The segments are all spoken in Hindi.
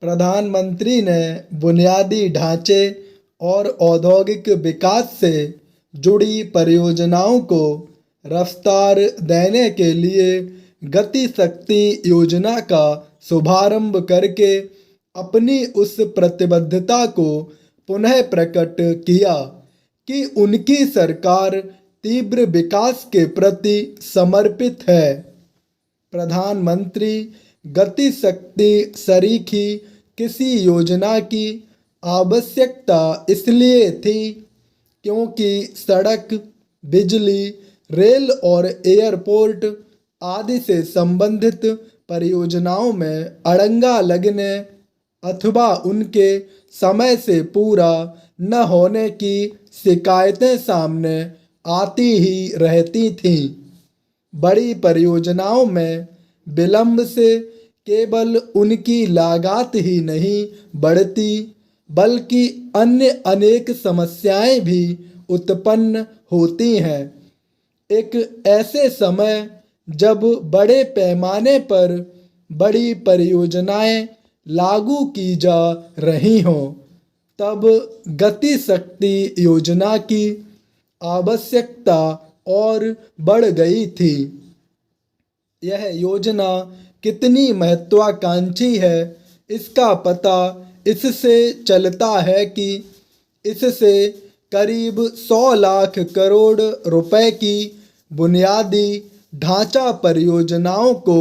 प्रधानमंत्री ने बुनियादी ढांचे और औद्योगिक विकास से जुड़ी परियोजनाओं को रफ्तार देने के लिए गति शक्ति योजना का शुभारंभ करके अपनी उस प्रतिबद्धता को पुनः प्रकट किया कि उनकी सरकार तीव्र विकास के प्रति समर्पित है। प्रधानमंत्री गति शक्ति सरीखी किसी योजना की आवश्यकता इसलिए थी क्योंकि सड़क, बिजली, रेल और एयरपोर्ट आदि से संबंधित परियोजनाओं में अड़ंगा लगने अथवा उनके समय से पूरा न होने की शिकायतें सामने आती ही रहती थीं। बड़ी परियोजनाओं में विलंब से केवल उनकी लागत ही नहीं बढ़ती बल्कि अन्य अनेक समस्याएं भी उत्पन्न होती हैं। एक ऐसे समय जब बड़े पैमाने पर बड़ी परियोजनाएं लागू की जा रही हों, तब गति शक्ति योजना की आवश्यकता और बढ़ गई थी। यह योजना कितनी महत्वाकांक्षी है, इसका पता इससे चलता है कि इससे करीब 100 लाख करोड़ रुपए की बुनियादी ढांचा परियोजनाओं को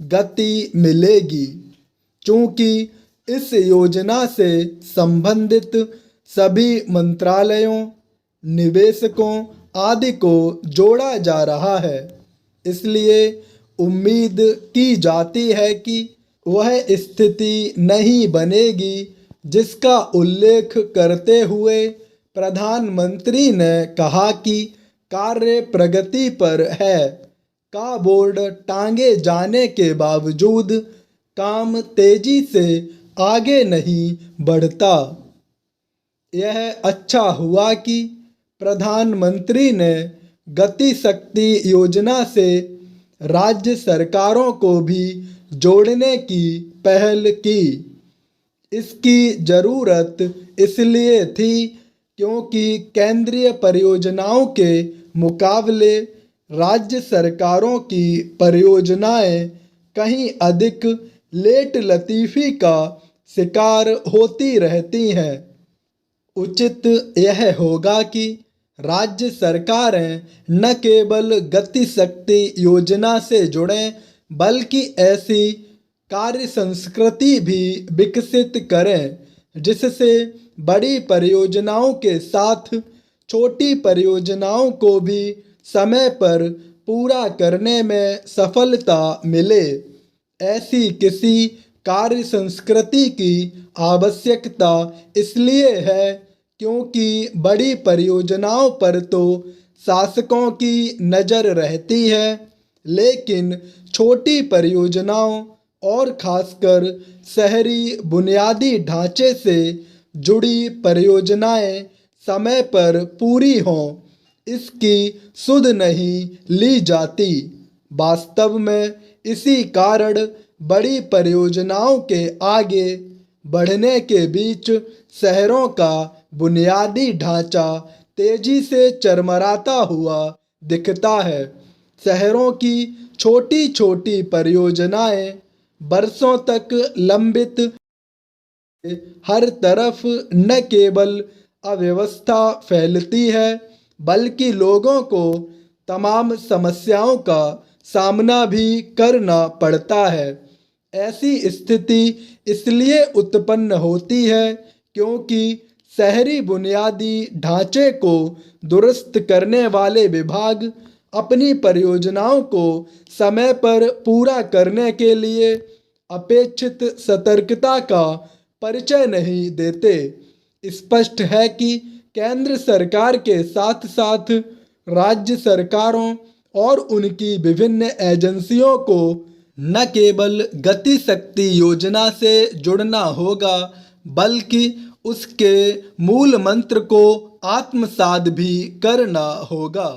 गति मिलेगी। चूँकि इस योजना से संबंधित सभी मंत्रालयों, निवेशकों आदि को जोड़ा जा रहा है, इसलिए उम्मीद की जाती है कि वह स्थिति नहीं बनेगी जिसका उल्लेख करते हुए प्रधानमंत्री ने कहा कि कार्य प्रगति पर है का बोर्ड टांगे जाने के बावजूद काम तेजी से आगे नहीं बढ़ता। यह अच्छा हुआ कि प्रधानमंत्री ने गति शक्ति योजना से राज्य सरकारों को भी जोड़ने की पहल की। इसकी ज़रूरत इसलिए थी क्योंकि केंद्रीय परियोजनाओं के मुकाबले राज्य सरकारों की परियोजनाएं कहीं अधिक लेट लतीफ़ी का शिकार होती रहती हैं। उचित यह होगा कि राज्य सरकारें न केवल गति शक्ति योजना से जुड़ें बल्कि ऐसी कार्य संस्कृति भी विकसित करें जिससे बड़ी परियोजनाओं के साथ छोटी परियोजनाओं को भी समय पर पूरा करने में सफलता मिले। ऐसी किसी कार्य संस्कृति की आवश्यकता इसलिए है क्योंकि बड़ी परियोजनाओं पर तो शासकों की नज़र रहती है, लेकिन छोटी परियोजनाओं और खासकर शहरी बुनियादी ढांचे से जुड़ी परियोजनाएं समय पर पूरी हों, इसकी सुध नहीं ली जाती। वास्तव में इसी कारण बड़ी परियोजनाओं के आगे बढ़ने के बीच शहरों का बुनियादी ढांचा तेजी से चरमराता हुआ दिखता है। शहरों की छोटी छोटी परियोजनाएं बरसों तक लंबित हर तरफ न केवल अव्यवस्था फैलती है बल्कि लोगों को तमाम समस्याओं का सामना भी करना पड़ता है। ऐसी स्थिति इसलिए उत्पन्न होती है क्योंकि शहरी बुनियादी ढांचे को दुरुस्त करने वाले विभाग अपनी परियोजनाओं को समय पर पूरा करने के लिए अपेक्षित सतर्कता का परिचय नहीं देते। स्पष्ट है कि केंद्र सरकार के साथ साथ राज्य सरकारों और उनकी विभिन्न एजेंसियों को न केवल गति शक्ति योजना से जुड़ना होगा बल्कि उसके मूल मंत्र को आत्मसात भी करना होगा।